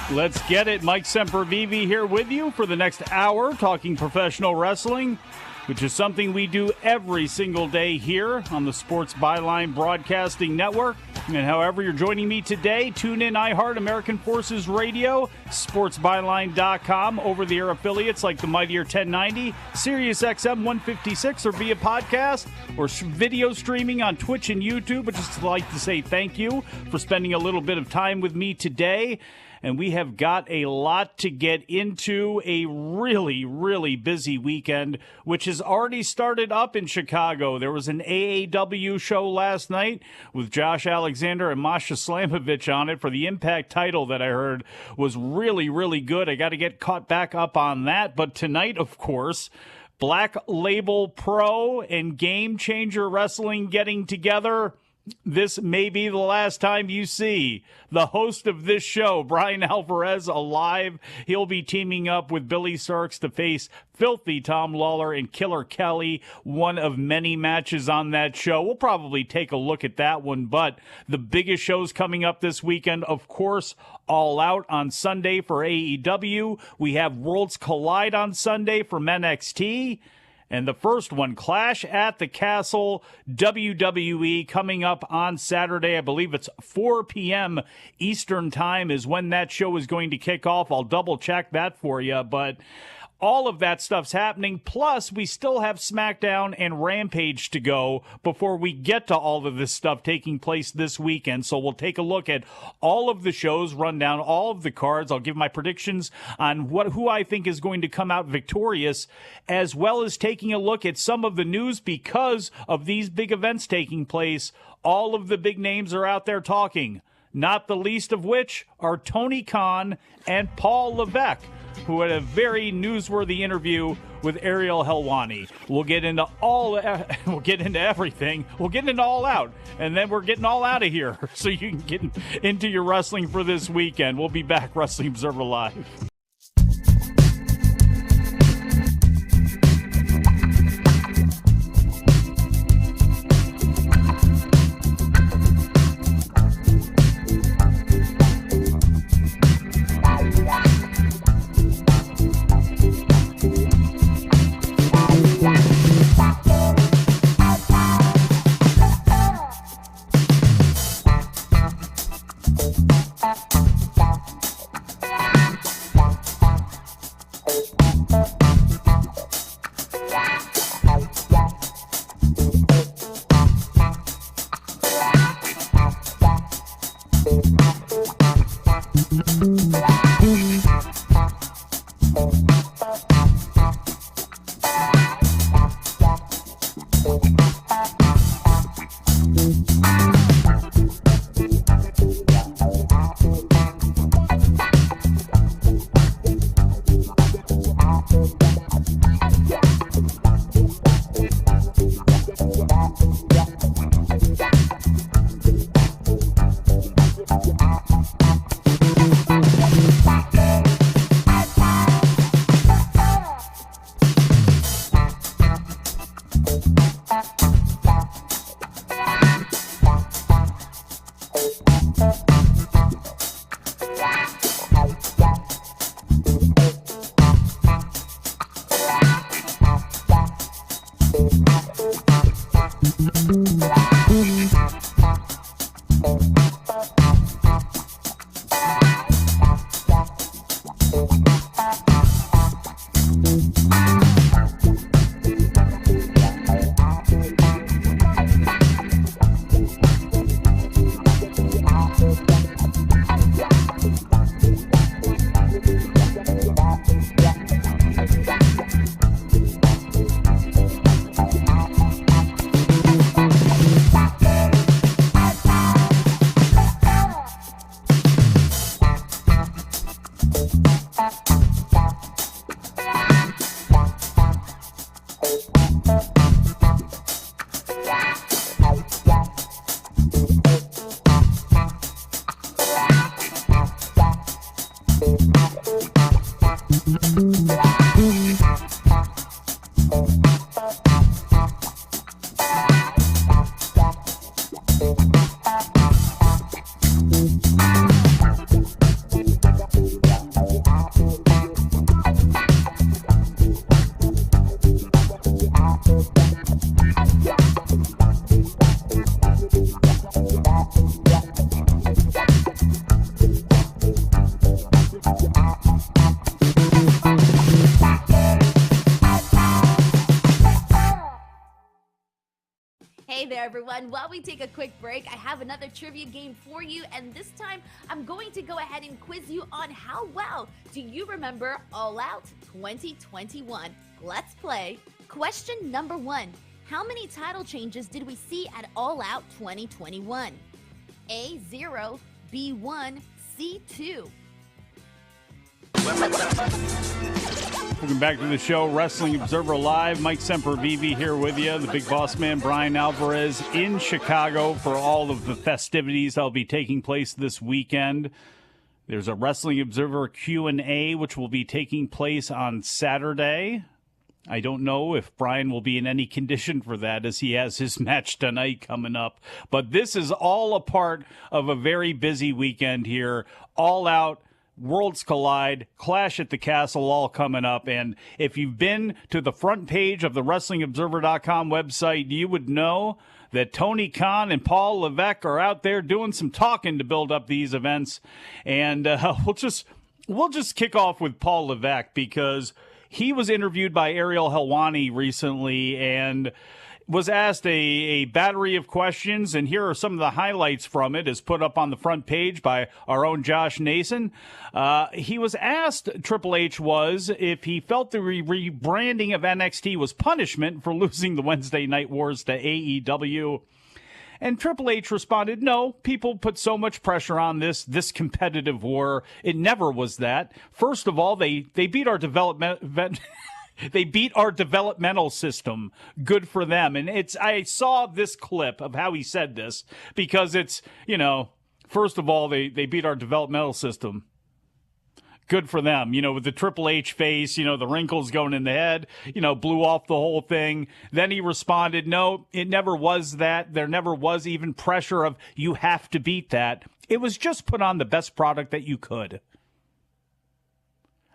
Let's get it. Mike Sempervive here with you for the next hour talking professional wrestling, which is something we do every single day here on the Sports Byline Broadcasting Network. And however you're joining me today, tune in iHeart, American Forces Radio, sportsbyline.com, over-the-air affiliates like the Mightier 1090, Sirius XM 156, or via podcast or video streaming on Twitch and YouTube. I'd just like to say thank you for spending a little bit of time with me today. And we have got a lot to get into, a really, really busy weekend, which has already started up in Chicago. There was an AEW show last night with Josh Alexander and Masha Slamovich on it for the Impact title that I heard was really, really good. I got to get caught back up on that. But tonight, of course, Black Label Pro and Game Changer Wrestling getting together. This may be the last time you see the host of this show, Bryan Alvarez, alive. He'll be teaming up with Billy Starks to face Filthy Tom Lawler and Killer Kelly, one of many matches on that show. We'll probably take a look at that one, but the biggest shows coming up this weekend, of course, All Out on Sunday for AEW. We have Worlds Collide on Sunday from NXT. And the first one, Clash at the Castle, WWE, coming up on Saturday. I believe it's 4 p.m. Eastern time is when that show is going to kick off. I'll double check that for you, but all of that stuff's happening. Plus, we still have SmackDown and Rampage to go before we get to all of this stuff taking place this weekend. So we'll take a look at all of the shows, run down all of the cards. I'll give my predictions on who I think is going to come out victorious, as well as taking a look at some of the news because of these big events taking place. All of the big names are out there talking, not the least of which are Tony Khan and Paul Levesque, who had a very newsworthy interview with Ariel Helwani. We'll get into everything. We'll get into All Out, and then we're getting all out of here so you can get into your wrestling for this weekend. We'll be back, Wrestling Observer Live. Hey there, everyone. While we take a quick break, I have another trivia game for you, and this time I'm going to go ahead and quiz you on how well do you remember All Out 2021. Let's play. Question number 1. How many title changes did we see at All Out 2021? A, 0, B, 1, C, 2. Welcome back to the show, Wrestling Observer Live. Mike Sempervive here with you, the big boss man, Bryan Alvarez, in Chicago for all of the festivities that'll be taking place this weekend. There's a Wrestling Observer Q&A, which will be taking place on Saturday. I don't know if Bryan will be in any condition for that, as he has his match tonight coming up. But this is all a part of a very busy weekend here. All Out, Worlds Collide, Clash at the Castle, all coming up. And if you've been to the front page of the WrestlingObserver.com website, you would know that Tony Khan and Paul Levesque are out there doing some talking to build up these events. And we'll just kick off with Paul Levesque, because he was interviewed by Ariel Helwani recently and was asked a battery of questions, and here are some of the highlights from it, as put up on the front page by our own Josh Nason. He was asked, Triple H was, if he felt the rebranding of NXT was punishment for losing the Wednesday Night Wars to AEW. And Triple H responded, no, people put so much pressure on this competitive war. It never was that. First of all, they beat our They beat our developmental system. Good for them. And I saw this clip of how he said this, because it's, first of all, they beat our developmental system. Good for them. With the Triple H face, the wrinkles going in the head, blew off the whole thing. Then he responded, no, it never was that. There never was even pressure of you have to beat that. It was just put on the best product that you could.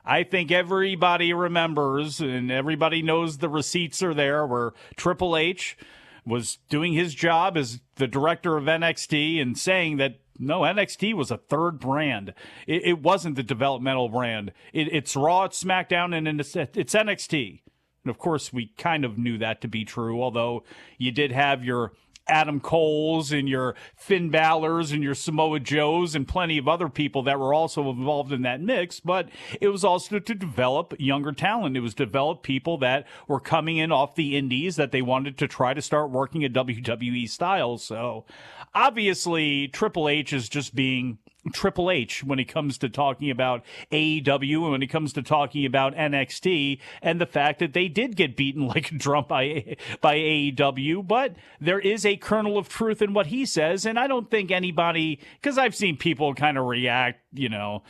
I think everybody remembers and everybody knows the receipts are there, where Triple H was doing his job as the director of NXT and saying that, no, NXT was a third brand. It wasn't the developmental brand. It's Raw, it's SmackDown, and it's NXT. And, of course, we kind of knew that to be true, although you did have your Adam Coles and your Finn Balor's and your Samoa Joes and plenty of other people that were also involved in that mix, but it was also to develop younger talent. It was to develop people that were coming in off the indies that they wanted to try to start working at WWE style. So obviously Triple H is just being Triple H when it comes to talking about AEW and when it comes to talking about NXT, and the fact that they did get beaten like a drum by AEW. But there is a kernel of truth in what he says, and I don't think anybody, because I've seen people kind of react, a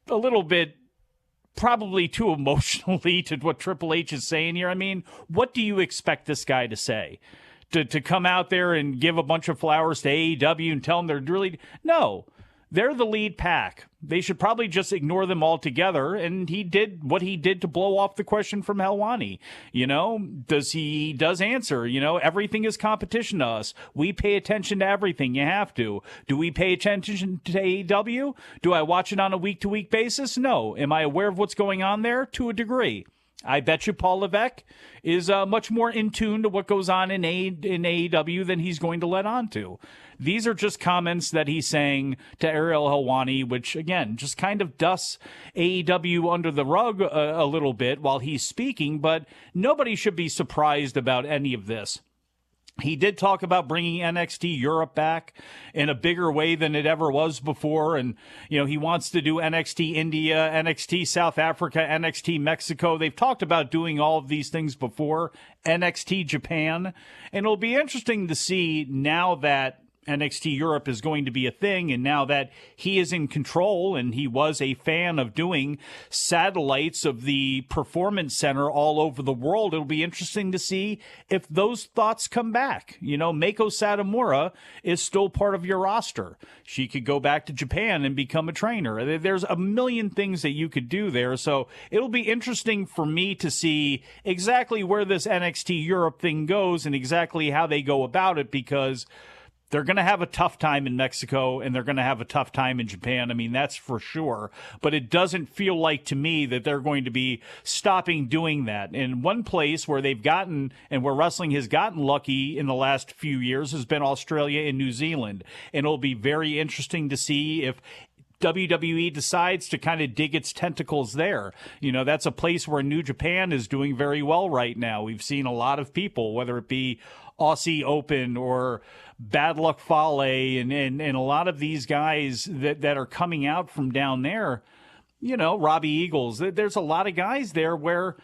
little bit probably too emotionally to what Triple H is saying here. I mean, what do you expect this guy to say? To come out there and give a bunch of flowers to AEW and tell them they're really... No, they're the lead pack. They should probably just ignore them altogether, and he did what he did to blow off the question from Helwani. He does answer, everything is competition to us. We pay attention to everything. You have to. Do we pay attention to AEW? Do I watch it on a week-to-week basis? No. Am I aware of what's going on there? To a degree. I bet you Paul Levesque is much more in tune to what goes on in AEW than he's going to let on to. These are just comments that he's saying to Ariel Helwani, which, again, just kind of dusts AEW under the rug a little bit while he's speaking, but nobody should be surprised about any of this. He did talk about bringing NXT Europe back in a bigger way than it ever was before. And, he wants to do NXT India, NXT South Africa, NXT Mexico. They've talked about doing all of these things before, NXT Japan. And it'll be interesting to see now that NXT Europe is going to be a thing, and now that he is in control, and he was a fan of doing satellites of the Performance Center all over the world, it'll be interesting to see if those thoughts come back. Meiko Satomura is still part of your roster. She could go back to Japan and become a trainer. There's a million things that you could do there, so it'll be interesting for me to see exactly where this NXT Europe thing goes and exactly how they go about it, because they're going to have a tough time in Mexico and they're going to have a tough time in Japan. I mean, that's for sure. But it doesn't feel like to me that they're going to be stopping doing that. And one place where they've gotten and where wrestling has gotten lucky in the last few years has been Australia and New Zealand. And it'll be very interesting to see if WWE decides to kind of dig its tentacles there. You know, that's a place where New Japan is doing very well right now. We've seen a lot of people, whether it be Aussie Open or Bad Luck Fale and a lot of these guys that are coming out from down there, you know, Robbie Eagles. There's a lot of guys there where,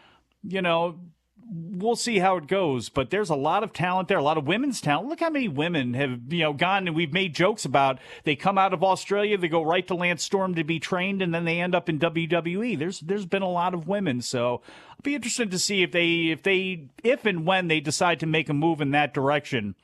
you know, we'll see how it goes, but there's a lot of talent there, a lot of women's talent. Look how many women have, you know, gone, and we've made jokes about they come out of Australia, they go right to Lance Storm to be trained, and then they end up in WWE. There's been a lot of women, so I'll be interested to see if and when they decide to make a move in that direction.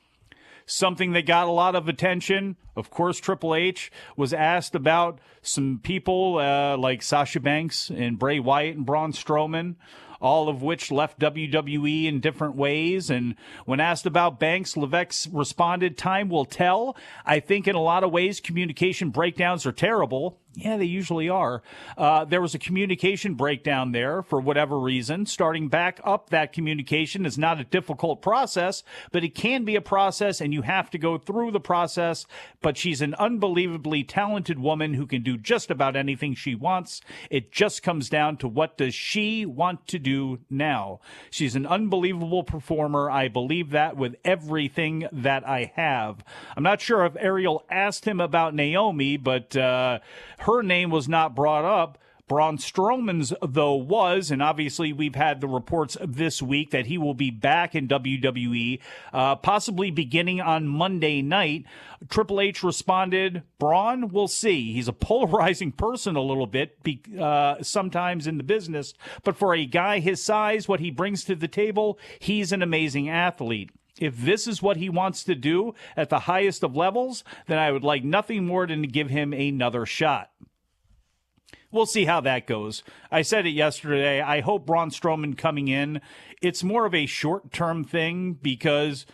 Something that got a lot of attention, of course, Triple H was asked about some people like Sasha Banks and Bray Wyatt and Braun Strowman, all of which left WWE in different ways. And when asked about Banks, Levesque responded, "Time will tell. I think in a lot of ways communication breakdowns are terrible." Yeah, they usually are. There was a communication breakdown there for whatever reason. Starting back up that communication is not a difficult process, but it can be a process, and you have to go through the process. But she's an unbelievably talented woman who can do just about anything she wants. It just comes down to what does she want to do now. She's an unbelievable performer. I believe that with everything that I have. I'm not sure if Ariel asked him about Naomi, but her name was not brought up. Braun Strowman's, though, was, and obviously we've had the reports this week that he will be back in WWE, possibly beginning on Monday night. Triple H responded, "Braun, we'll see. He's a polarizing person a little bit sometimes in the business, but for a guy his size, what he brings to the table, he's an amazing athlete. If this is what he wants to do at the highest of levels, then I would like nothing more than to give him another shot." We'll see how that goes. I said it yesterday. I hope Braun Strowman coming in, it's more of a short-term thing because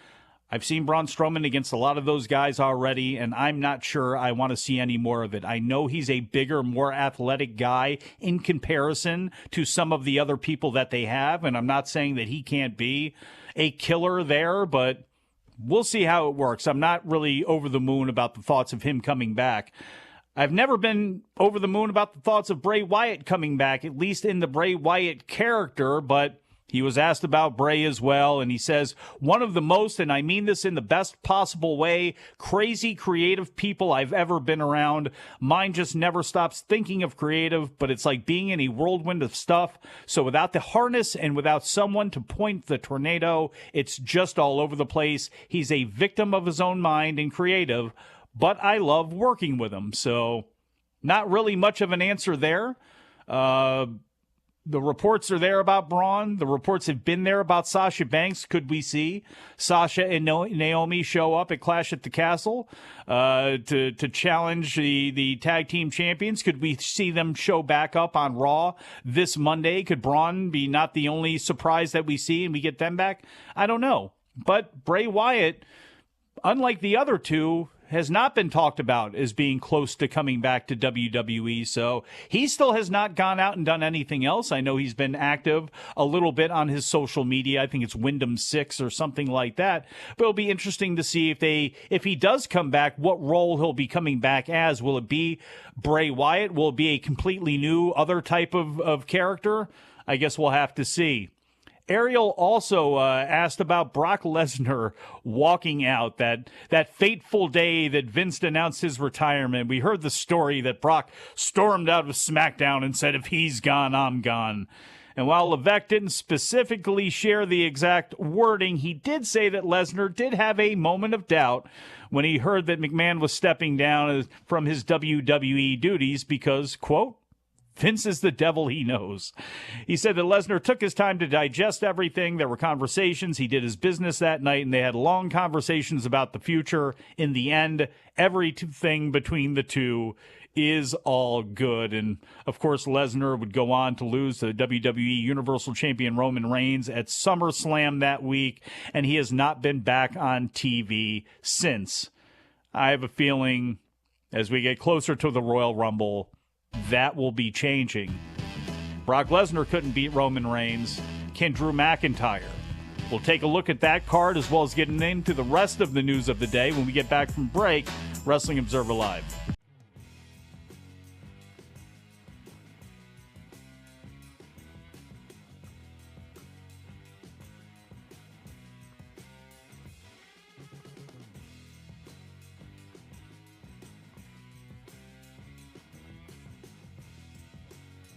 I've seen Braun Strowman against a lot of those guys already, and I'm not sure I want to see any more of it. I know he's a bigger, more athletic guy in comparison to some of the other people that they have, and I'm not saying that he can't be a killer there, but we'll see how it works. I'm not really over the moon about the thoughts of him coming back. I've never been over the moon about the thoughts of Bray Wyatt coming back, at least in the Bray Wyatt character, but he was asked about Bray as well, and he says, "One of the most, and I mean this in the best possible way, crazy creative people I've ever been around. Mine just never stops thinking of creative, but it's like being in a whirlwind of stuff. So without the harness and without someone to point the tornado, it's just all over the place. He's a victim of his own mind and creative, but I love working with him." So not really much of an answer there. The reports are there about Braun. The reports have been there about Sasha Banks. Could we see Sasha and Naomi show up at Clash at the Castle to challenge the tag team champions? Could we see them show back up on Raw this Monday? Could Braun be not the only surprise that we see and we get them back? I don't know. But Bray Wyatt, unlike the other two, has not been talked about as being close to coming back to WWE. So he still has not gone out and done anything else. I know he's been active a little bit on his social media. I think it's Wyndham 6 or something like that. But it'll be interesting to see if he does come back, what role he'll be coming back as. Will it be Bray Wyatt? Will it be a completely new other type of character? I guess we'll have to see. Ariel also asked about Brock Lesnar walking out that fateful day that Vince announced his retirement. We heard the story that Brock stormed out of SmackDown and said, "If he's gone, I'm gone." And while Levesque didn't specifically share the exact wording, he did say that Lesnar did have a moment of doubt when he heard that McMahon was stepping down from his WWE duties because, quote, "Vince is the devil he knows." He said that Lesnar took his time to digest everything. There were conversations. He did his business that night, and they had long conversations about the future. In the end, everything between the two is all good. And, of course, Lesnar would go on to lose to WWE Universal Champion Roman Reigns at SummerSlam that week, and he has not been back on TV since. I have a feeling as we get closer to the Royal Rumble, that will be changing. Brock Lesnar couldn't beat Roman Reigns. Can Drew McIntyre? We'll take a look at that card as well as getting into the rest of the news of the day when we get back from break. Wrestling Observer Live.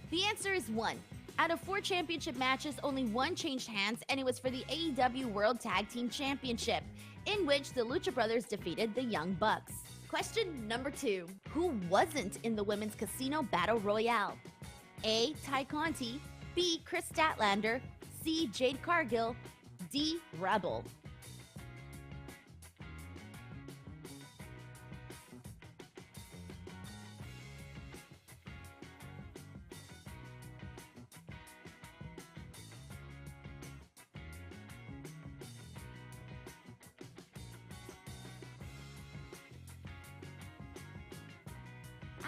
The answer is 1. Out of 4 championship matches, only 1 changed hands, and it was for the AEW World Tag Team Championship, in which the Lucha Brothers defeated the Young Bucks. Question number 2. Who wasn't in the Women's Casino Battle Royale? A. Ty Conti, B. Chris Statlander, C. Jade Cargill, D. Rebel.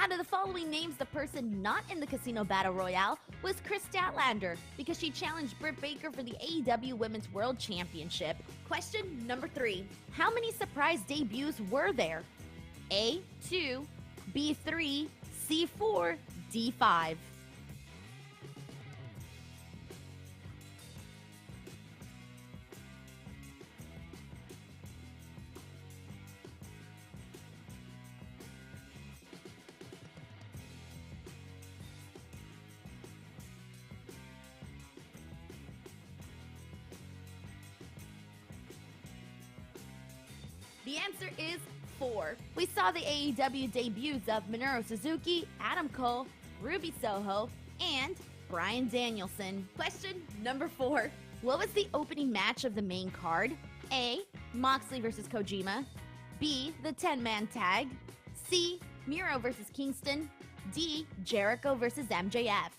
Out of the following names, the person not in the Casino Battle Royale was Chris Statlander, because she challenged Britt Baker for the AEW Women's World Championship. Question number 3. How many surprise debuts were there? A. 2, B. 3, C. 4, D. 5. The answer is 4. We saw the AEW debuts of Minoru Suzuki, Adam Cole, Ruby Soho, and Bryan Danielson. Question number 4. What was the opening match of the main card? A. Moxley vs. Kojima, B. The 10-man tag, C. Miro vs. Kingston, D. Jericho vs. MJF.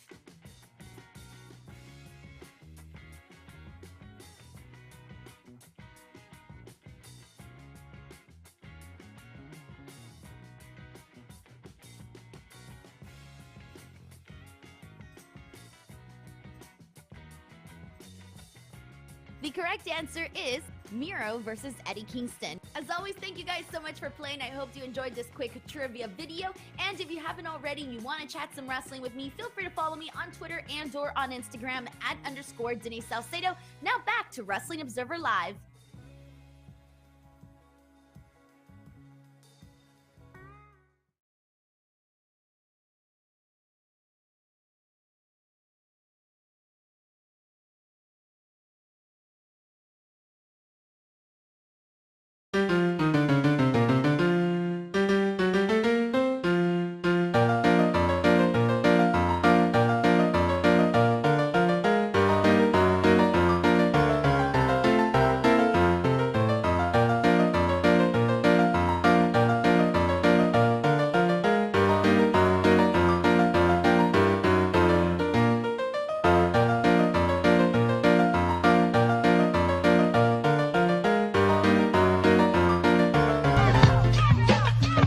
The correct answer is Miro versus Eddie Kingston. As always, thank you guys so much for playing. I hope you enjoyed this quick trivia video. And if you haven't already and you want to chat some wrestling with me, feel free to follow me on Twitter and or on Instagram @ Denise Salcedo. Now back to Wrestling Observer Live.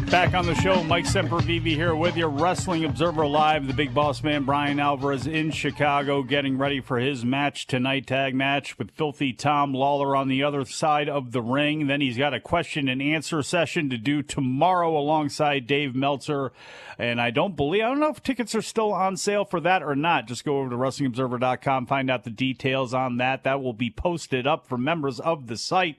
Back on the show, Mike Sempervive here with you, Wrestling Observer Live. The big boss man, Bryan Alvarez, in Chicago, getting ready for his match tonight, tag match with Filthy Tom Lawler on the other side of the ring. Then he's got a question and answer session to do tomorrow alongside Dave Meltzer. And I don't know if tickets are still on sale for that or not. Just go over to WrestlingObserver.com, find out the details on that. That will be posted up for members of the site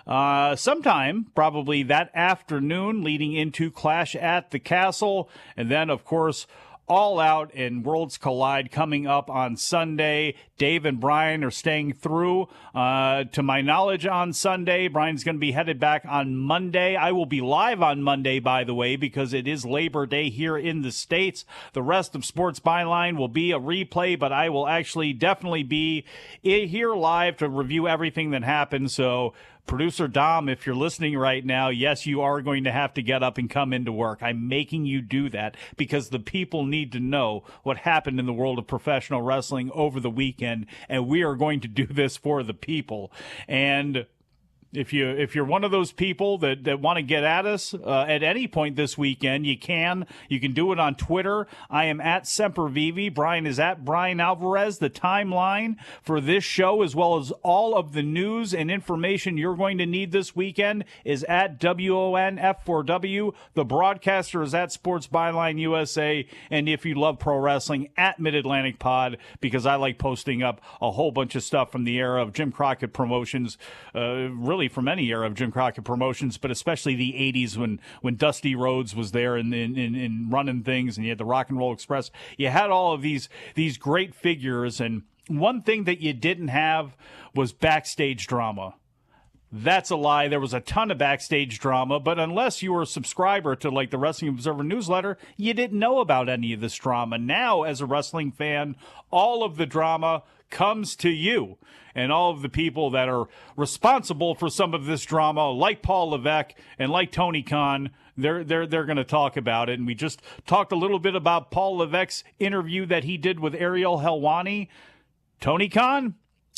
sometime probably that afternoon, leading into Clash at the Castle. And then, of course, All Out and Worlds Collide coming up on Sunday. Dave and Bryan are staying through, to my knowledge, on Sunday. Bryan's going to be headed back on Monday. I will be live on Monday, by the way, because it is Labor Day here in the States. The rest of Sports Byline will be a replay, but I will actually definitely be here live to review everything that happened. So Producer Dom, if you're listening right now, yes, you are going to have to get up and come into work. I'm making you do that because the people need to know what happened in the world of professional wrestling over the weekend, and we are going to do this for the people. And If you're one of those people that want to get at us at any point this weekend, you can. You can do it on Twitter. I am at Sempervive. Bryan is at Bryan Alvarez. The timeline for this show, as well as all of the news and information you're going to need this weekend, is at WONF4W. The broadcaster is at Sports Byline USA. And if you love pro wrestling, at Mid-Atlantic Pod, because I like posting up a whole bunch of stuff from the era of Jim Crockett Promotions, really from any era of Jim Crockett Promotions, but especially the 80s when Dusty Rhodes was there in running things, and you had the Rock and Roll Express. You had all of these great figures, and one thing that you didn't have was backstage drama. That's a lie. There was a ton of backstage drama, but unless you were a subscriber to like the Wrestling Observer newsletter, you didn't know about any of this drama. Now, as a wrestling fan, all of the drama comes to you. And all of the people that are responsible for some of this drama, like Paul Levesque and like Tony Khan, they're going to talk about it. And we just talked a little bit about Paul Levesque's interview that he did with Ariel Helwani. Tony Khan,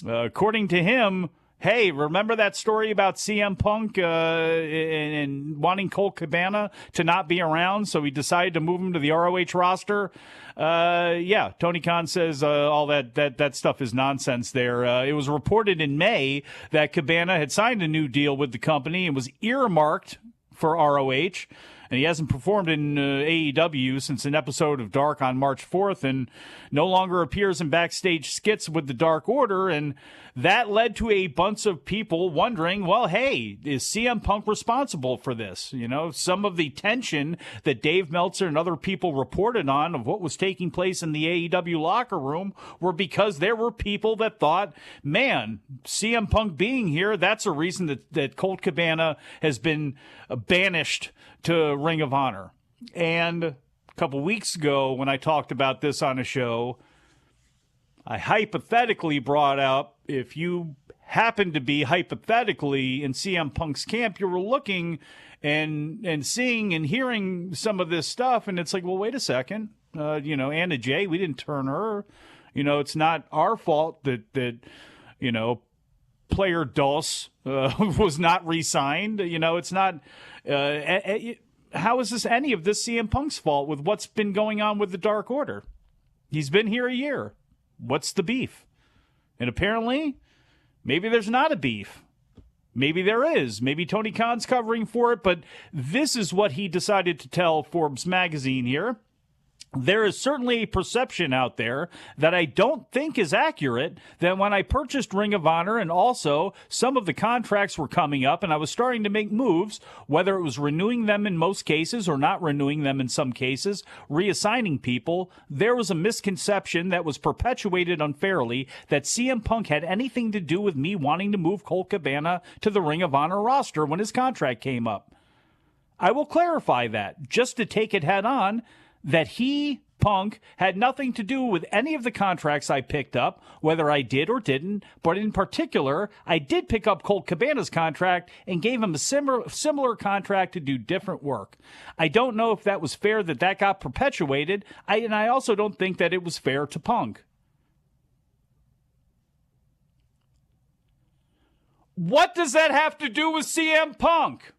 according to him, hey, remember that story about CM Punk and wanting Colt Cabana to not be around, so he decided to move him to the ROH roster? Yeah, Tony Khan says all that stuff is nonsense there. It was reported in May that Cabana had signed a new deal with the company and was earmarked for ROH. And he hasn't performed in AEW since an episode of Dark on March 4th and no longer appears in backstage skits with the Dark Order. And that led to a bunch of people wondering, well, hey, is CM Punk responsible for this? You know, some of the tension that Dave Meltzer and other people reported on of what was taking place in the AEW locker room were because there were people that thought, man, CM Punk being here, that's a reason that Colt Cabana has been banished to Ring of Honor. And a couple weeks ago when I talked about this on a show, I hypothetically brought up, if you happen to be hypothetically in CM Punk's camp, you were looking and seeing and hearing some of this stuff, and it's like, well, wait a second. Anna Jay, we didn't turn her. It's not our fault that player Dos was not re-signed. It's not... how is this any of this CM Punk's fault with what's been going on with the Dark Order? He's been here a year. What's the beef? And apparently, maybe there's not a beef. Maybe there is. Maybe Tony Khan's covering for it, but this is what he decided to tell Forbes magazine here. There is certainly a perception out there that I don't think is accurate that when I purchased Ring of Honor and also some of the contracts were coming up and I was starting to make moves, whether it was renewing them in most cases or not renewing them in some cases, reassigning people, there was a misconception that was perpetuated unfairly that CM Punk had anything to do with me wanting to move Colt Cabana to the Ring of Honor roster when his contract came up. I will clarify that just to take it head on, that he, Punk, had nothing to do with any of the contracts I picked up, whether I did or didn't, but in particular, I did pick up Colt Cabana's contract and gave him a similar contract to do different work. I don't know if that was fair that got perpetuated, and I also don't think that it was fair to Punk. What does that have to do with CM Punk?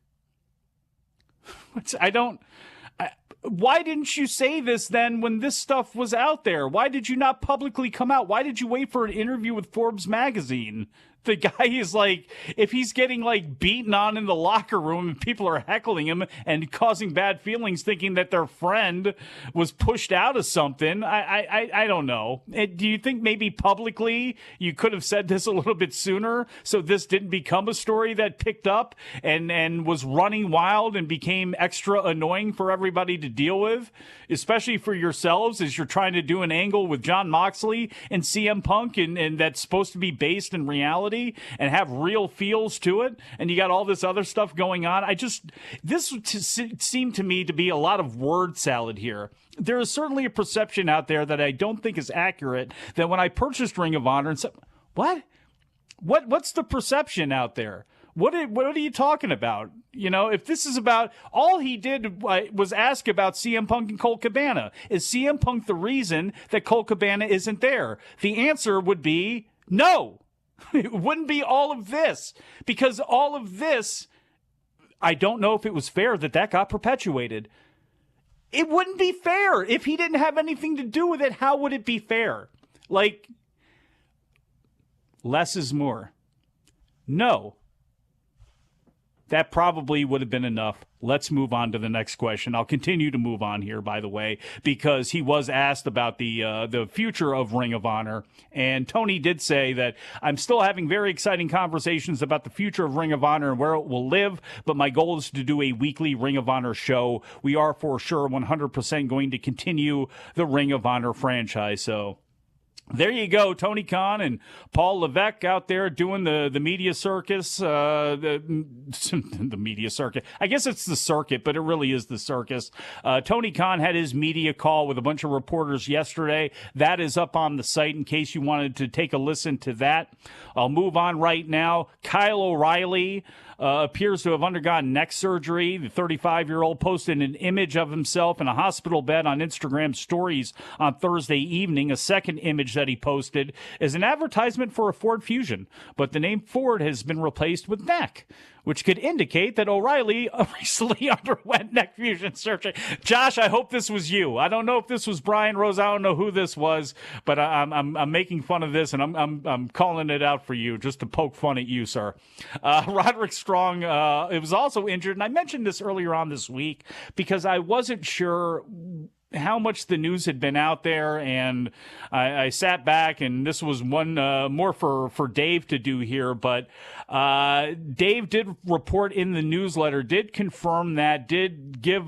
Why didn't you say this then when this stuff was out there? Why did you not publicly come out? Why did you wait for an interview with Forbes magazine? The guy is like, if he's getting like beaten on in the locker room and people are heckling him and causing bad feelings thinking that their friend was pushed out of something, I don't know. Do you think maybe publicly you could have said this a little bit sooner so this didn't become a story that picked up and was running wild and became extra annoying for everybody to deal with, especially for yourselves as you're trying to do an angle with Jon Moxley and CM Punk and that's supposed to be based in reality and have real feels to it, and you got all this other stuff going on. This seemed to me to be a lot of word salad here. There is certainly a perception out there that I don't think is accurate that when I purchased Ring of Honor and said, what's the perception out there? What are you talking about? If this is about, all he did was ask about CM Punk and Colt Cabana. Is CM Punk the reason that Colt Cabana isn't there? The answer would be no. It wouldn't be all of this, because all of this, I don't know if it was fair that got perpetuated. It wouldn't be fair. If he didn't have anything to do with it, how would it be fair? Like, less is more. No. That probably would have been enough. Let's move on to the next question. I'll continue to move on here, by the way, because he was asked about the future of Ring of Honor. And Tony did say that I'm still having very exciting conversations about the future of Ring of Honor and where it will live, but my goal is to do a weekly Ring of Honor show. We are for sure 100% going to continue the Ring of Honor franchise. So there you go, Tony Khan and Paul Levesque out there doing the media circus, the media circuit. I guess it's the circuit, but it really is the circus. Tony Khan had his media call with a bunch of reporters yesterday. That is up on the site in case you wanted to take a listen to that. I'll move on right now. Kyle O'Reilly appears to have undergone neck surgery. The 35-year-old posted an image of himself in a hospital bed on Instagram stories on Thursday evening. A second image that he posted is an advertisement for a Ford Fusion, but the name Ford has been replaced with neck, which could indicate that O'Reilly recently underwent neck fusion surgery. Josh, I hope this was you. I don't know if this was Bryan Rose. I don't know who this was, but I'm making fun of this, and I'm calling it out for you just to poke fun at you, sir. Roderick Strong it was also injured, and I mentioned this earlier on this week because I wasn't sure how much the news had been out there, and I sat back, and this was one more for Dave to do here, but Dave did report in the newsletter, did confirm that, did give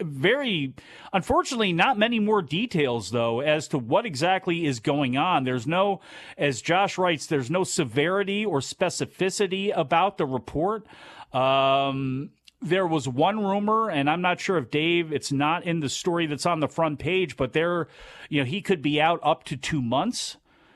very, unfortunately, not many more details, though, as to what exactly is going on. There's no, as Josh writes, there's no severity or specificity about the report. There was one rumor, and I'm not sure if Dave, it's not in the story that's on the front page, but he could be out up to 2 months.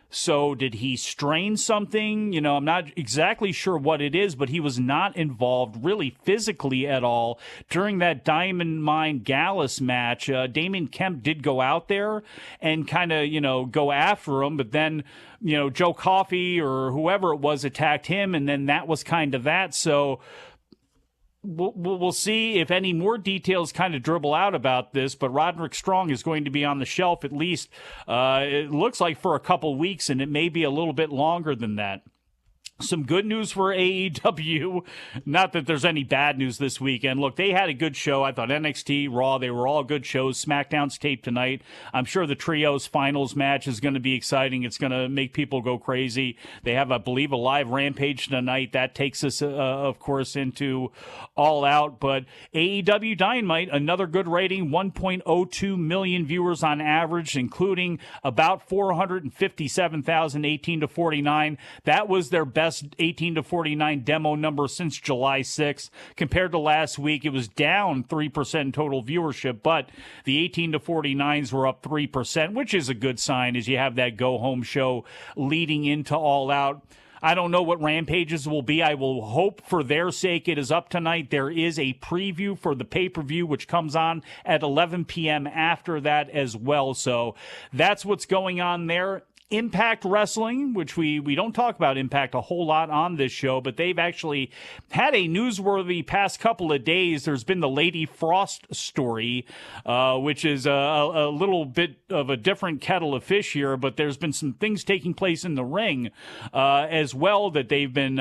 So did he strain something? I'm not exactly sure what it is, but he was not involved really physically at all during that Diamond Mine Gallus match. Damian Kemp did go out there and kind of, go after him, but then, Joe Coffey or whoever it was attacked him, and then that was kind of that. So we'll see if any more details kind of dribble out about this, but Roderick Strong is going to be on the shelf at least, it looks like, for a couple weeks, and it may be a little bit longer than that. Some good news for AEW. Not that there's any bad news this weekend. Look, they had a good show. I thought NXT, Raw, they were all good shows. SmackDown's taped tonight. I'm sure the Trios finals match is going to be exciting. It's going to make people go crazy. They have, I believe, a live Rampage tonight. That takes us, of course, into All Out. But AEW Dynamite, another good rating, 1.02 million viewers on average, including about 457,000 18 to 49. That was their best 18 to 49 demo number since July 6th. Compared to last week, it was down 3% in total viewership, but the 18 to 49s were up 3%, which is a good sign as you have that go-home show leading into All Out. I don't know what Rampages will be. I will hope for their sake it is up tonight. There is a preview for the pay-per-view, which comes on at 11 p.m. after that as well. So that's what's going on there. Impact Wrestling, which we don't talk about Impact a whole lot on this show, but they've actually had a newsworthy past couple of days. There's been the Lady Frost story, which is a little bit of a different kettle of fish here, but there's been some things taking place in the ring as well that they've been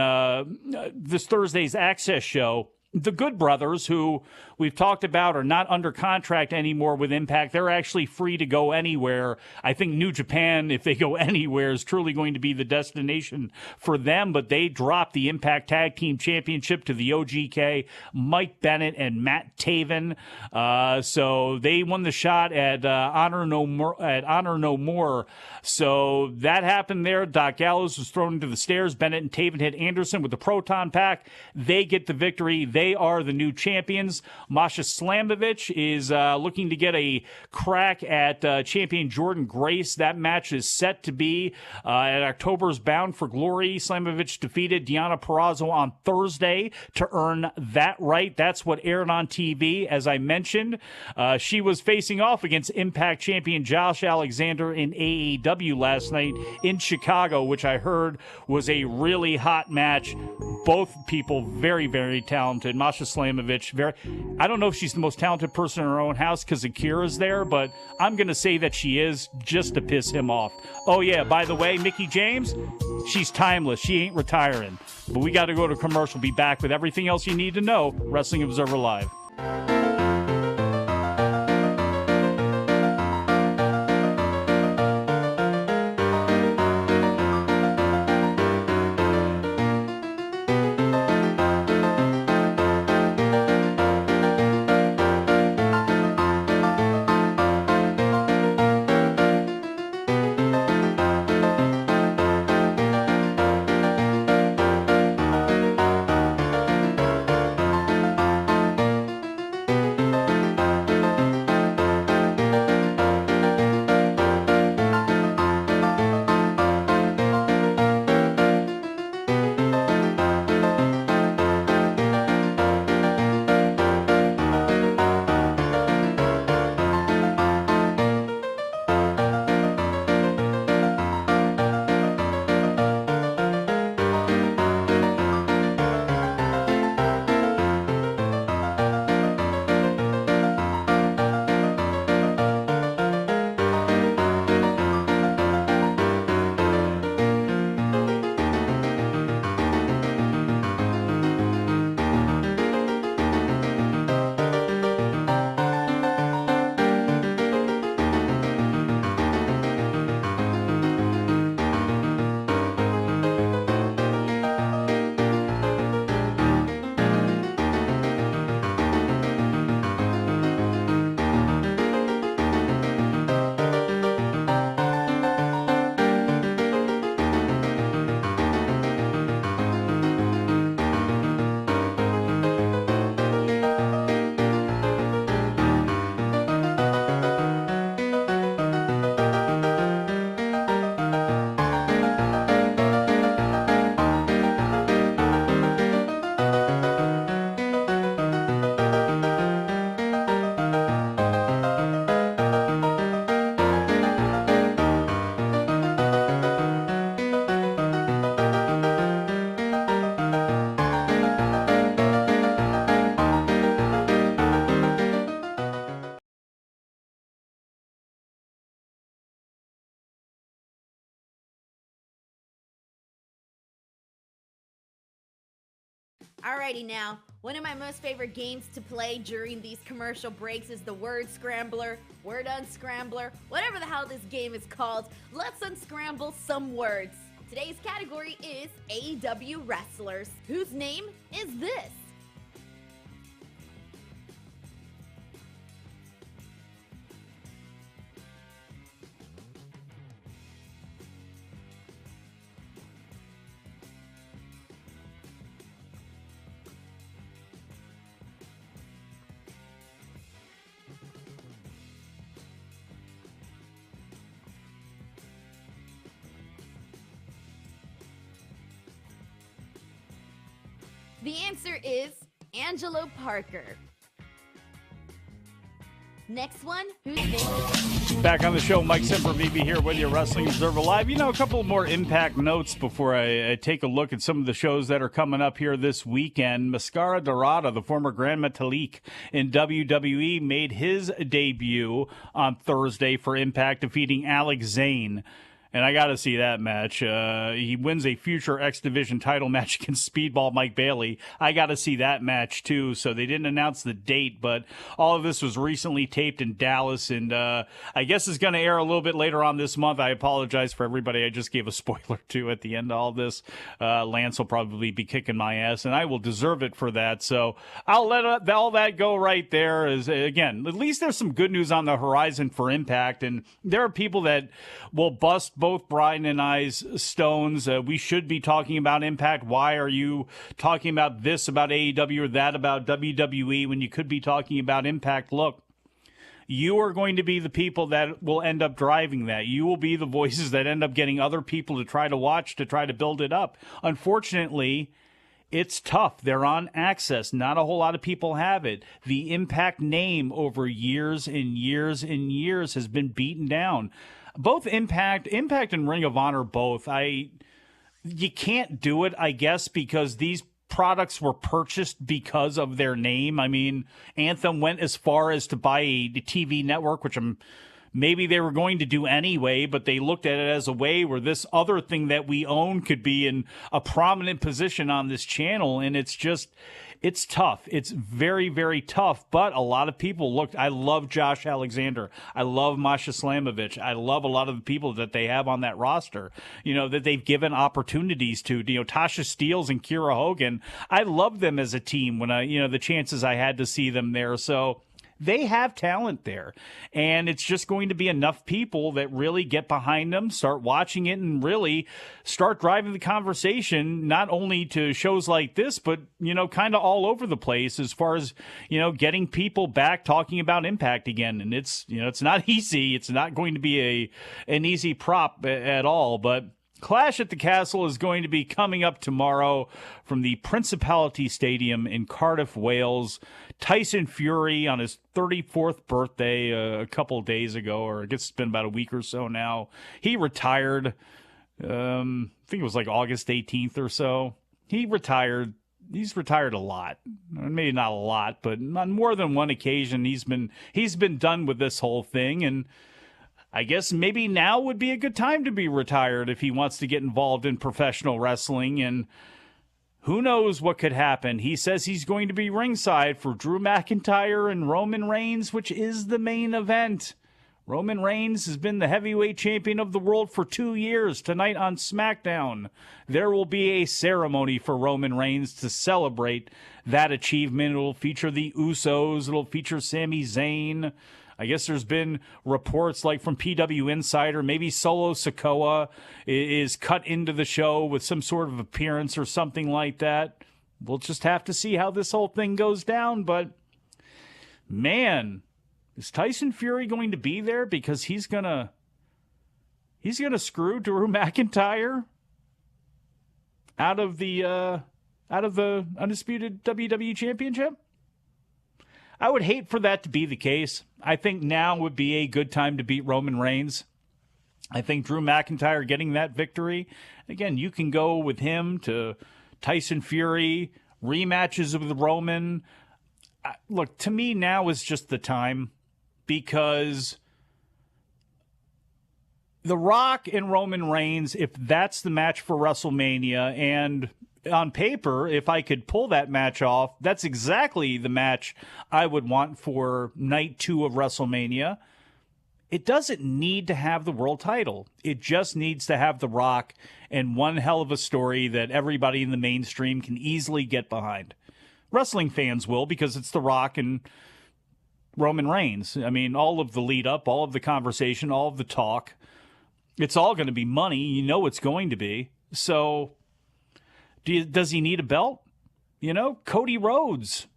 this Thursday's Access show. The Good Brothers, who we've talked about, are not under contract anymore with Impact. They're actually free to go anywhere. I think New Japan, if they go anywhere, is truly going to be the destination for them. But they dropped the Impact Tag Team Championship to the OGK, Mike Bennett and Matt Taven. So they won the shot at Honor No More. So that happened there. Doc Gallows was thrown into the stairs. Bennett and Taven hit Anderson with the Proton Pack. They get the victory. They they are the new champions. Masha Slamovich is looking to get a crack at champion Jordan Grace. That match is set to be at October's Bound for Glory. Slamovich defeated Deonna Purrazzo on Thursday to earn that right. That's what aired on TV. As I mentioned, she was facing off against Impact champion Josh Alexander in AEW last night in Chicago, which I heard was a really hot match. Both people very, very talented. Masha Slamovich, I don't know if she's the most talented person in her own house because Akira's there, but I'm going to say that she is just to piss him off. Oh, yeah, by the way, Mickie James, she's timeless. She ain't retiring. But we got to go to commercial. Be back with everything else you need to know. Wrestling Observer Live. Alrighty now, one of my most favorite games to play during these commercial breaks is the word scrambler, word unscrambler, whatever the hell this game is called. Let's unscramble some words. Today's category is AEW wrestlers. Whose name is this? The answer is Angelo Parker. Next one, who's this? Back on the show, Mike Sempervive here with you, Wrestling Observer Live. You know, a couple more Impact notes before I take a look at some of the shows that are coming up here this weekend. Mascara Dorada, the former Grand Metalik in WWE, made his debut on Thursday for Impact, defeating Alex Zane. And I got to see that match. He wins a future X Division title match against Speedball Mike Bailey. I got to see that match, too. So they didn't announce the date, but all of this was recently taped in Dallas. And I guess it's going to air a little bit later on this month. I apologize for everybody. I just gave a spoiler, too, at the end of all this. Lance will probably be kicking my ass, and I will deserve it for that. So I'll let all that go right there. Again, at least there's some good news on the horizon for Impact. And there are people that will bust both Bryan and I's stones. We should be talking about Impact. Why are you talking about this about AEW or that about WWE when you could be talking about Impact? Look, you are going to be the people that will end up driving that. You will be the voices that end up getting other people to try to watch, to try to build it up. Unfortunately, it's tough. They're on Access. Not a whole lot of people have it. The Impact name over years and years and years has been beaten down. Both Impact and Ring of Honor both. You can't do it, I guess, because these products were purchased because of their name. I mean, Anthem went as far as to buy a TV network, which maybe they were going to do anyway, but they looked at it as a way where this other thing that we own could be in a prominent position on this channel. And it's tough. It's very, very tough. But a lot of people look. I love Josh Alexander. I love Masha Slamovich. I love a lot of the people that they have on that roster, that they've given opportunities to. Tasha Steeles and Kiera Hogan. I love them as a team when the chances I had to see them there. So they have talent there, and it's just going to be enough people that really get behind them, start watching it, and really start driving the conversation, not only to shows like this, but, kind of all over the place as far as, getting people back talking about Impact again. And it's not easy. It's not going to be an easy prop at all, but Clash at the Castle is going to be coming up tomorrow from the Principality Stadium in Cardiff, Wales. Tyson Fury on his 34th birthday a couple of days ago, or I guess it's been about a week or so now. He retired, I think it was like August 18th or so. He retired. He's retired a lot. Maybe not a lot, but on more than one occasion he's been done with this whole thing, and I guess maybe now would be a good time to be retired if he wants to get involved in professional wrestling, and who knows what could happen. He says he's going to be ringside for Drew McIntyre and Roman Reigns, which is the main event. Roman Reigns has been the heavyweight champion of the world for 2 years. Tonight on SmackDown, there will be a ceremony for Roman Reigns to celebrate that achievement. It will feature the Usos. It will feature Sami Zayn. I guess there's been reports like from PW Insider, maybe Solo Sikoa is cut into the show with some sort of appearance or something like that. We'll just have to see how this whole thing goes down. But, man, is Tyson Fury going to be there because he's gonna screw Drew McIntyre out of the undisputed WWE Championship? I would hate for that to be the case. I think now would be a good time to beat Roman Reigns. I think Drew McIntyre getting that victory. Again, you can go with him to Tyson Fury, rematches with Roman. Look, to me now is just the time, because The Rock and Roman Reigns, if that's the match for WrestleMania, and on paper, if I could pull that match off, that's exactly the match I would want for night 2 of WrestleMania. It doesn't need to have the world title. It just needs to have The Rock and one hell of a story that everybody in the mainstream can easily get behind. Wrestling fans will, because it's The Rock and Roman Reigns. I mean, all of the lead up, all of the conversation, all of the talk, it's all going to be money. You know it's going to be. So does he need a belt? Cody Rhodes.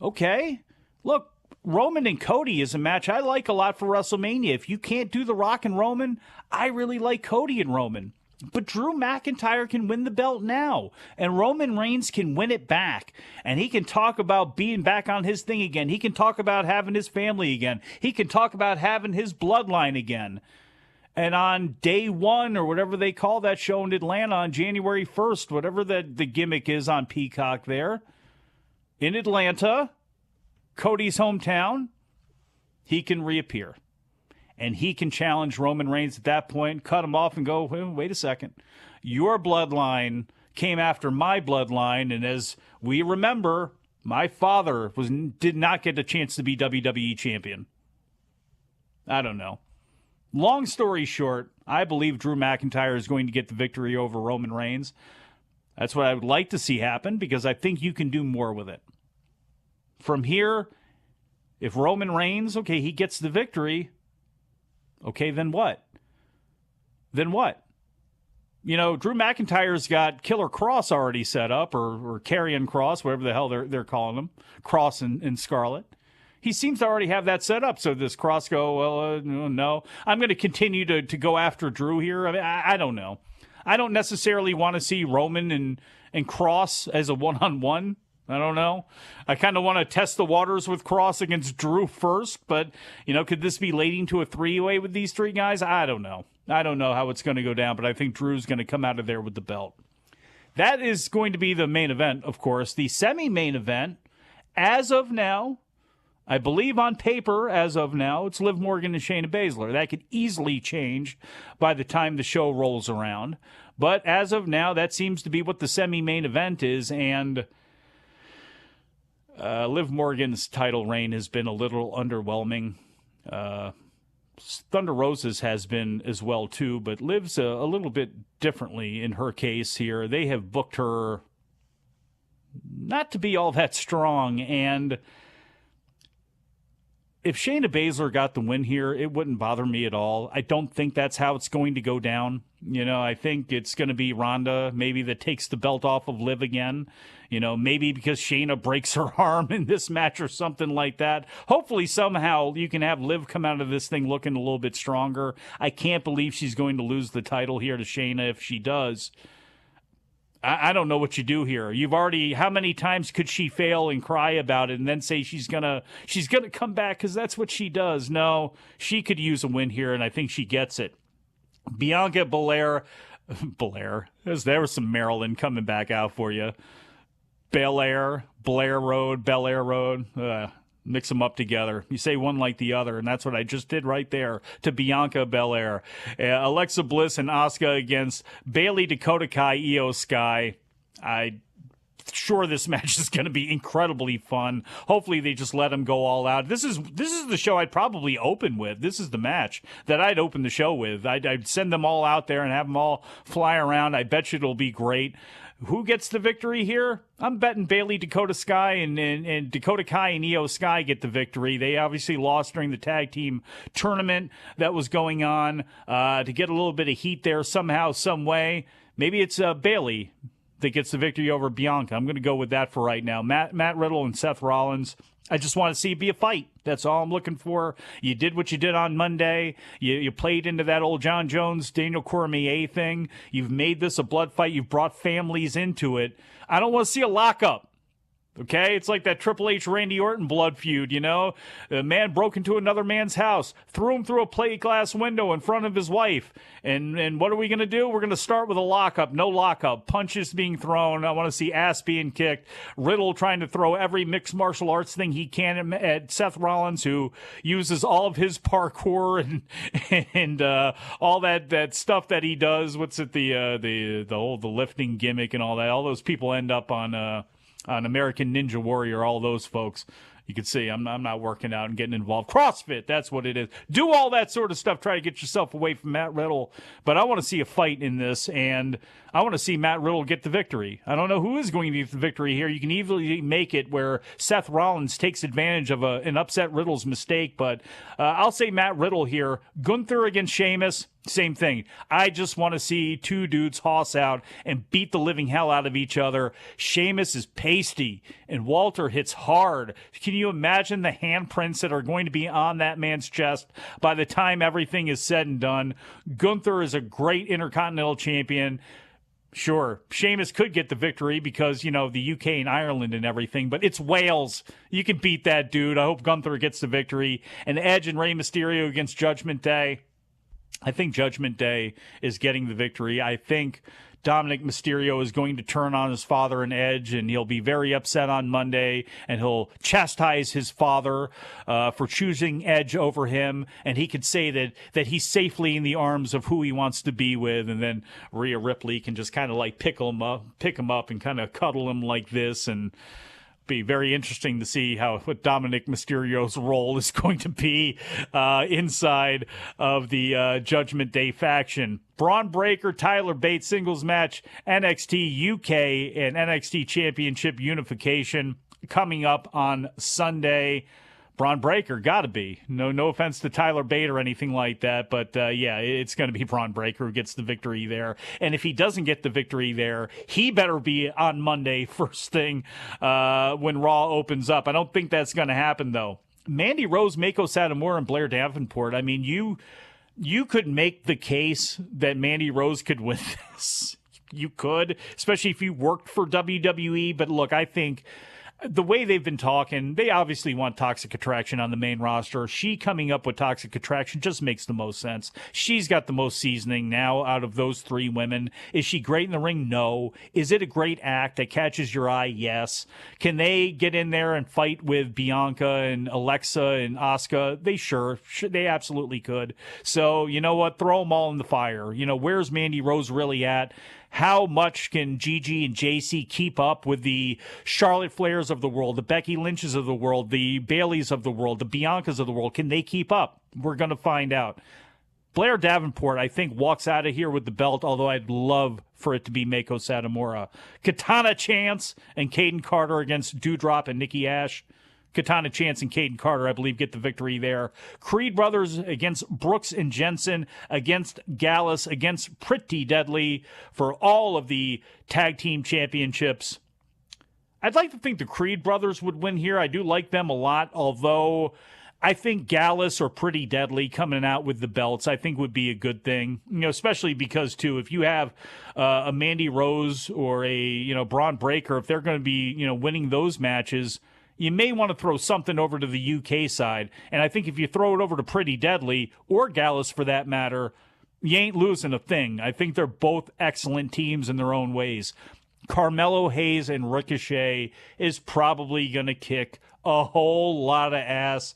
Okay. Look, Roman and Cody is a match I like a lot for WrestleMania. If you can't do The Rock and Roman, I really like Cody and Roman. But Drew McIntyre can win the belt now, and Roman Reigns can win it back, and he can talk about being back on his thing again. He can talk about having his family again. He can talk about having his bloodline again. And on day 1, or whatever they call that show in Atlanta on January 1st, whatever the gimmick is on Peacock there, in Atlanta, Cody's hometown, he can reappear. And he can challenge Roman Reigns at that point, cut him off and go, wait a second. Your bloodline came after my bloodline, and as we remember, my father did not get a chance to be WWE champion. I don't know. Long story short, I believe Drew McIntyre is going to get the victory over Roman Reigns. That's what I would like to see happen, because I think you can do more with it. From here, if Roman Reigns, okay, he gets the victory, okay, then what? then what? You know, Drew McIntyre's got Killer Cross already set up, or Karrion Cross, whatever the hell they're calling him, Cross and Scarlet. He seems to already have that set up. So does Cross go, well, no. I'm going to continue to go after Drew here. I mean, I don't know. I don't necessarily want to see Roman and Cross as a one-on-one. I don't know. I kind of want to test the waters with Cross against Drew first. But, could this be leading to a three-way with these three guys? I don't know. I don't know how it's going to go down, but I think Drew's going to come out of there with the belt. That is going to be the main event, of course. The semi-main event, as of now, I believe on paper, as of now, it's Liv Morgan and Shayna Baszler. That could easily change by the time the show rolls around. But as of now, that seems to be what the semi-main event is, and Liv Morgan's title reign has been a little underwhelming. Thunder Rosa's has been as well, too, but Liv's a little bit differently in her case here. They have booked her not to be all that strong, and if Shayna Baszler got the win here, it wouldn't bother me at all. I don't think that's how it's going to go down. I think it's going to be Ronda maybe that takes the belt off of Liv again. Maybe because Shayna breaks her arm in this match or something like that. Hopefully somehow you can have Liv come out of this thing looking a little bit stronger. I can't believe she's going to lose the title here to Shayna if she does. I don't know what you do here. How many times could she fail and cry about it and then say she's gonna come back because that's what she does? No, she could use a win here, and I think she gets it. Bianca Belair, there was some Maryland coming back out for you. Blair Road. Mix them up together. You say one like the other, and that's what I just did right there to Bianca Belair. Alexa Bliss and Asuka against Bayley, Dakota Kai, Io Sky. I'm sure this match is going to be incredibly fun. Hopefully they just let them go all out. This is the show I'd probably open with. This is the match that I'd open the show with. I'd send them all out there and have them all fly around. I bet you it'll be great. Who gets the victory here? I'm betting Bayley, Dakota Sky, and Dakota Kai and Io Sky get the victory. They obviously lost during the tag team tournament that was going on to get a little bit of heat there somehow, some way. Maybe it's Bayley that gets the victory over Bianca. I'm going to go with that for right now. Matt Riddle and Seth Rollins. I just want to see it be a fight. That's all I'm looking for. You did what you did on Monday. You played into that old John Jones, Daniel Cormier thing. You've made this a blood fight. You've brought families into it. I don't want to see a lockup. Okay, it's like that Triple H Randy Orton blood feud, A man broke into another man's house, threw him through a plate glass window in front of his wife. And what are we going to do? We're going to start with a lockup. No lockup. Punches being thrown. I want to see ass being kicked. Riddle trying to throw every mixed martial arts thing he can at Seth Rollins, who uses all of his parkour and all that stuff that he does. What's it, the lifting gimmick and all that. All those people end up on American Ninja Warrior, all those folks. You can see I'm not working out and getting involved. CrossFit, that's what it is. Do all that sort of stuff. Try to get yourself away from Matt Riddle. But I want to see a fight in this, and I want to see Matt Riddle get the victory. I don't know who is going to get the victory here. You can easily make it where Seth Rollins takes advantage of an upset Riddle's mistake, but I'll say Matt Riddle here. Gunther against Sheamus. Same thing. I just want to see two dudes hoss out and beat the living hell out of each other. Sheamus is pasty, and Walter hits hard. Can you imagine the handprints that are going to be on that man's chest by the time everything is said and done? Gunther is a great Intercontinental Champion. Sure, Sheamus could get the victory because, the UK and Ireland and everything, but it's Wales. You can beat that dude. I hope Gunther gets the victory. And Edge and Rey Mysterio against Judgment Day. I think Judgment Day is getting the victory. I think Dominic Mysterio is going to turn on his father and Edge, and he'll be very upset on Monday, and he'll chastise his father for choosing Edge over him, and he could say that he's safely in the arms of who he wants to be with, and then Rhea Ripley can just kind of like pick him up and kind of cuddle him like this, and be very interesting to see what Dominic Mysterio's role is going to be inside of the Judgment Day faction. Braun Breaker, Tyler Bates singles match, NXT UK and NXT Championship unification coming up on Sunday. Braun Breaker, gotta be. No offense to Tyler Bate or anything like that, but yeah, it's going to be Braun Breaker who gets the victory there. And if he doesn't get the victory there, he better be on Monday first thing when Raw opens up. I don't think that's going to happen, though. Mandy Rose, Mako Satomura, and Blair Davenport. I mean, you could make the case that Mandy Rose could win this. You could, especially if you worked for WWE. But look, I think the way they've been talking, they obviously want Toxic Attraction on the main roster. She coming up with Toxic Attraction just makes the most sense. She's got the most seasoning now out of those three women. Is she great in the ring? No. Is it a great act that catches your eye? Yes. Can they get in there and fight with Bianca and Alexa and Asuka? They absolutely could. So, you know what? Throw them all in the fire. You know, where's Mandy Rose really at? How much can Gigi and JC keep up with the Charlotte Flairs of the world, the Becky Lynches of the world, the Baileys of the world, the Biancas of the world? Can they keep up? We're going to find out. Blair Davenport, I think, walks out of here with the belt, although I'd love for it to be Mako Satomura. Katana Chance and Caden Carter against Doudrop and Nikki Ash. Katana Chance and Caden Carter, I believe, get the victory there. Creed Brothers against Brooks and Jensen, against Gallus, against Pretty Deadly for all of the tag team championships. I'd like to think the Creed Brothers would win here. I do like them a lot, although I think Gallus or Pretty Deadly coming out with the belts, I think would be a good thing. You know, especially because, too, if you have a Mandy Rose or a, Braun Breaker, if they're going to be, winning those matches, you may want to throw something over to the UK side. And I think if you throw it over to Pretty Deadly, or Gallus for that matter, you ain't losing a thing. I think they're both excellent teams in their own ways. Carmelo Hayes and Ricochet is probably going to kick a whole lot of ass.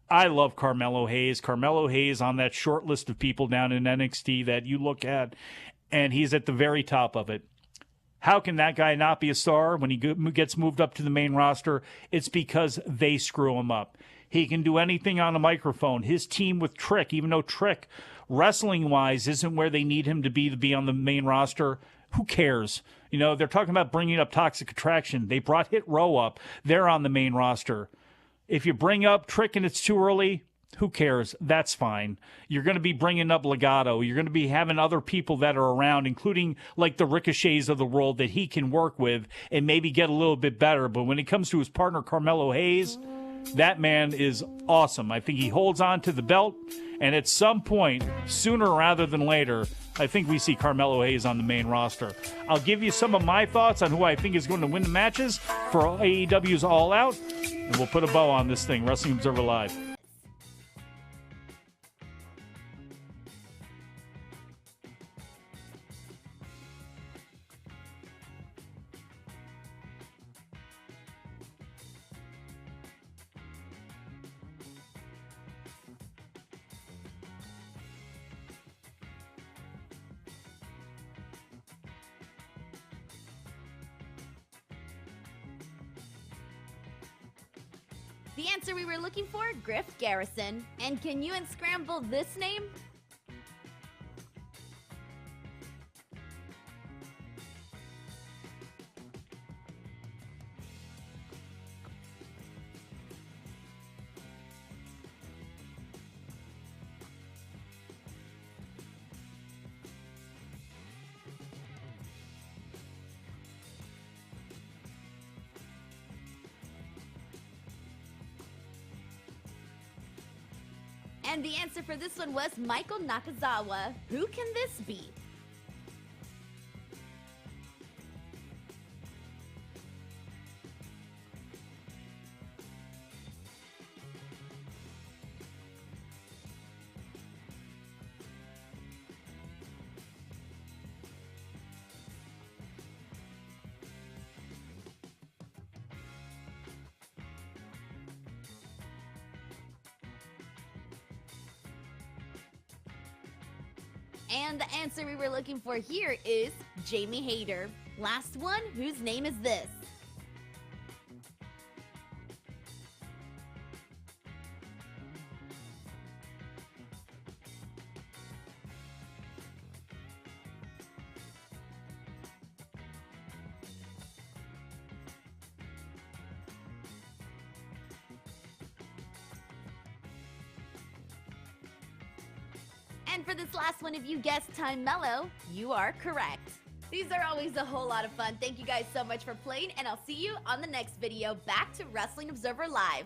I love Carmelo Hayes. Carmelo Hayes on that short list of people down in NXT that you look at, and he's at the very top of it. How can that guy not be a star when he gets moved up to the main roster? It's because they screw him up. He can do anything on a microphone. His team with Trick, even though Trick, wrestling-wise, isn't where they need him to be on the main roster, who cares? They're talking about bringing up Toxic Attraction. They brought Hit Row up. They're on the main roster. If you bring up Trick and it's too early, who cares? That's fine. You're going to be bringing up Legato. You're going to be having other people that are around, including like the Ricochets of the world that he can work with and maybe get a little bit better. But when it comes to his partner, Carmelo Hayes, that man is awesome. I think he holds on to the belt. And at some point, sooner rather than later, I think we see Carmelo Hayes on the main roster. I'll give you some of my thoughts on who I think is going to win the matches for AEW's All Out. And we'll put a bow on this thing. Wrestling Observer Live. The answer we were looking for, Griff Garrison. And can you unscramble this name? And the answer for this one was Michael Nakazawa. Who can this be? And the answer we were looking for here is Jamie Hayter. Last one, whose name is this? And for this last one, if you guessed Time Mellow, you are correct. These are always a whole lot of fun. Thank you guys so much for playing, and I'll see you on the next video. Back to Wrestling Observer Live.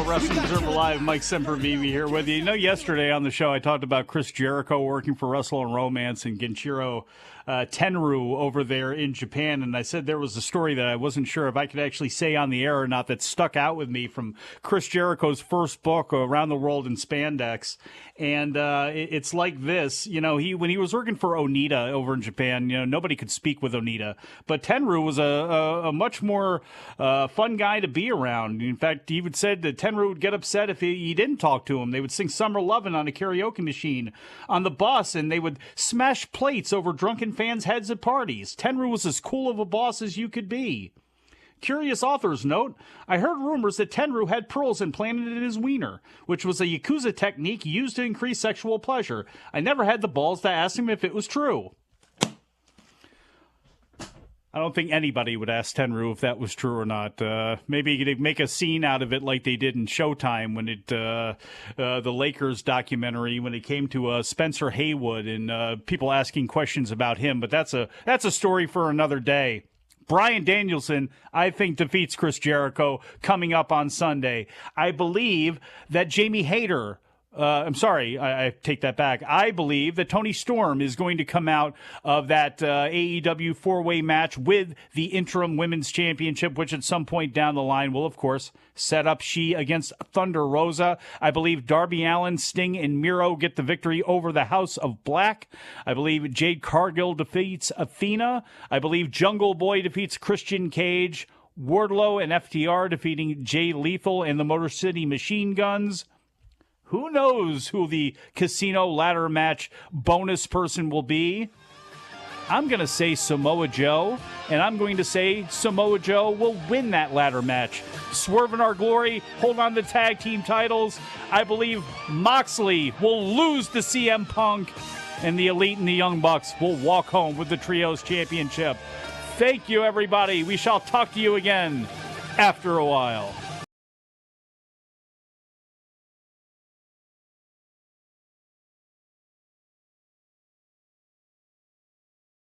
Wrestling Observer Live, Mike Sempervive here with you. You know, yesterday on the show, I talked about Chris Jericho working for Wrestle and Romance and Genshiro Tenryu over there in Japan, and I said there was a story that I wasn't sure if I could actually say on the air or not that stuck out with me from Chris Jericho's first book, Around the World in Spandex. And it's like this, you know, when he was working for Onita over in Japan, you know, nobody could speak with Onita, but Tenryu was a much more fun guy to be around. In fact, he would said that Tenryu would get upset if he didn't talk to him. They would sing Summer Lovin' on a karaoke machine on the bus, and they would smash plates over drunken fans' heads at parties. Tenryu was as cool of a boss as you could be. Curious author's note, I heard rumors that Tenryu had pearls implanted in his wiener, which was a Yakuza technique used to increase sexual pleasure. I never had the balls to ask him if it was true. I don't think anybody would ask Tenryu if that was true or not. Maybe you could make a scene out of it like they did in Showtime when the Lakers documentary, when it came to Spencer Haywood and people asking questions about him. But that's a story for another day. Bryan Danielson, I think, defeats Chris Jericho coming up on Sunday. I believe that Jamie Hayter, I take that back. I believe that Toni Storm is going to come out of that AEW four-way match with the interim women's championship, which at some point down the line will, of course, set up she against Thunder Rosa. I believe Darby Allin, Sting, and Miro get the victory over the House of Black. I believe Jade Cargill defeats Athena. I believe Jungle Boy defeats Christian Cage. Wardlow and FTR defeating Jay Lethal and the Motor City Machine Guns. Who knows who the casino ladder match bonus person will be? I'm going to say Samoa Joe, and I'm going to say Samoa Joe will win that ladder match. Swerve in our glory, hold on to tag team titles. I believe Moxley will lose to CM Punk, and the Elite and the Young Bucks will walk home with the Trios Championship. Thank you, everybody. We shall talk to you again after a while.